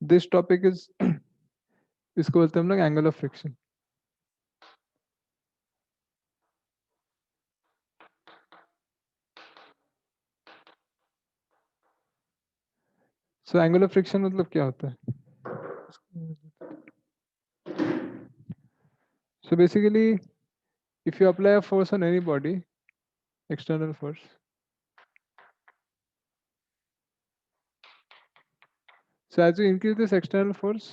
This topic is इसको बोलते हैं हम लोग angle of friction. So angle of friction मतलब क्या होता है? So basically, if you apply a force on any body, external force, so as you increase this external force,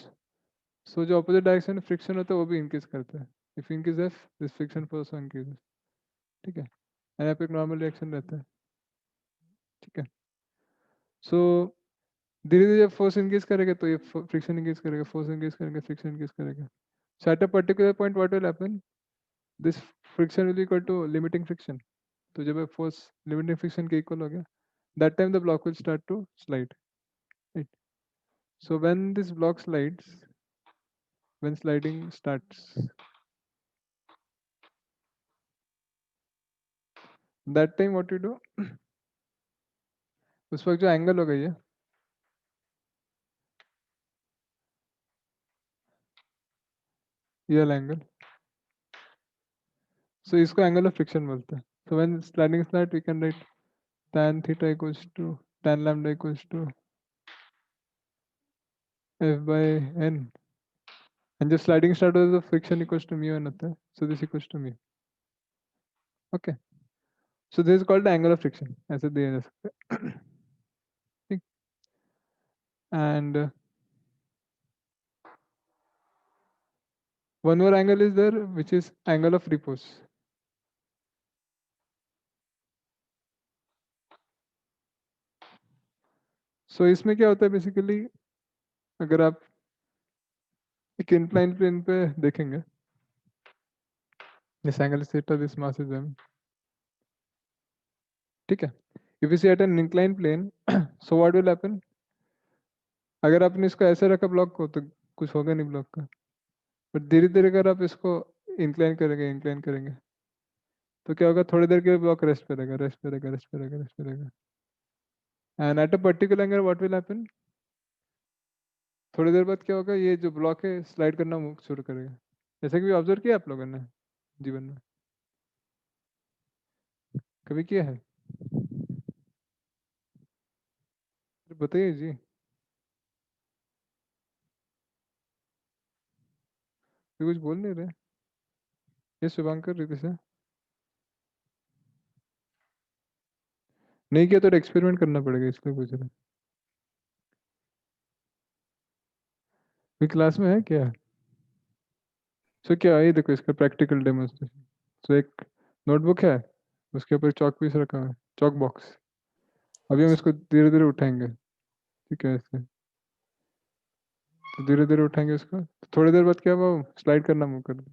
so जो opposite direction में friction होता है वो भी increase करता है. If you increase F, this friction force also increases. ठीक है. यहाँ पे एक normal reaction रहता है. ठीक है. So धीरे धीरे जब force increase करेगा तो ये friction increase करेगा, force increase करेगा, friction increase करेगा. So at a particular point, what will happen? This friction will be equal to limiting friction. तो जब force limiting friction के equal हो गया, that time the block will start to slide. Right. So when this block slides, when sliding starts, that time what you do? उस वक्त जो angle होगा ये एंगल, सो इसको एंगल ऑफ फ्रिक्शन बोलते हैं. So when sliding start, we can write tan theta equals to tan lambda equals to F by n. And जब sliding start होता है तो friction equals to mu n होता है. So this equals to mu. Okay. So this is called the angle of friction. ऐसे दिया जा सकता है. ठीक. And one more angle is there, which is angle of repose. So इसमें क्या होता है बेसिकली, अगर आप एक inclined plane पे देखेंगे, this angle is theta, this mass is m. ठीक है. If you see at an inclined plane, so what will happen? अगर आपने इसको ऐसे रखा ब्लॉक को तो कुछ होगा नहीं ब्लॉक का. बट धीरे धीरे अगर आप इसको इंक्लाइन करेंगे तो क्या होगा, थोड़ी देर के लिए ब्लॉक रेस्ट पे रहेगा, रेस्ट पे रहेगा, रेस्ट पे रहेगा, रेस्ट पे रहेगा. And at a particular angle what will happen, थोड़ी देर बाद क्या होगा, ये जो ब्लॉक है स्लाइड करना शुरू करेगा. जैसे कि ऑब्जर्व किया आप लोगों ने जीवन में, कभी किया है? बताइए जी. ये कुछ बोल नहीं रहे. ये शुभांकर रीति से नहीं किया तो एक्सपेरिमेंट करना पड़ेगा, इसलिए पूछ रहे. कोई क्लास में है क्या? सो क्या है, ये देखो इसका प्रैक्टिकल डेमोन्स्ट्रेशन. सो एक नोटबुक है, उसके ऊपर चॉक पीस रखा हुआ है, चॉक बॉक्स. अभी हम इसको धीरे धीरे उठाएंगे. ठीक है, ऐसे तो धीरे धीरे उठाएंगे इसको, तो थोड़ी देर बाद क्या हुआ, स्लाइड करना मुंह कर दे.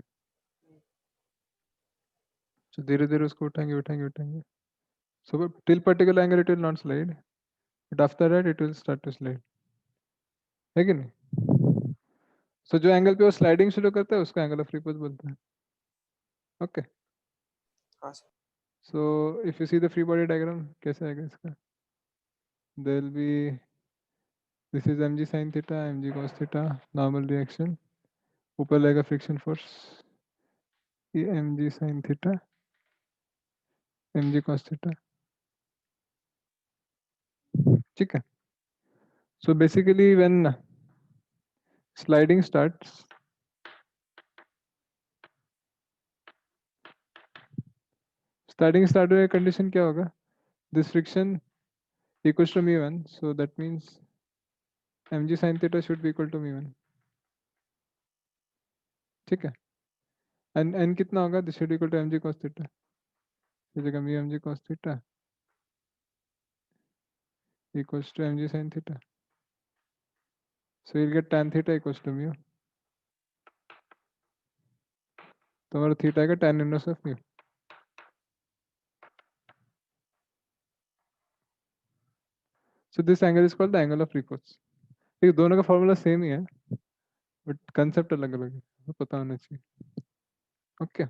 तो धीरे धीरे उसको उठाएंगे उठाएंगे उठाएंगे. So till particular angle it will not slide, but after that it will start to slide. है कि नहीं? सो जो एंगल पे वो स्लाइडिंग शुरू करता है उसको एंगल ऑफ रिपोज बोलते हैं. ओके. हाँ sir. So if you see the free body diagram कैसे आएगा इसका, there will be, this is mg sin theta, mg cos theta, normal reaction. ऊपर लगेगा फ्रिक्शन फोर्स, ये mg sin theta, mg cos theta. ठीक है. So basically when sliding starts, starting start में condition क्या होगा, this friction equals to mu 1, so that means mg sin theta should be equal to mu 1. ठीक है. And n कितना होगा, this should equal to mg cos theta. इस जगह mu mg cos theta equals to mg sin theta. So you'll get tan theta equals to mu. तो हमारा theta आएगा tan inverse of mu. So this angle is called the angle of repose. ठीक, दोनों का formula same ही है but concept अलग अलग है, तो पता होना चाहिए. ओके.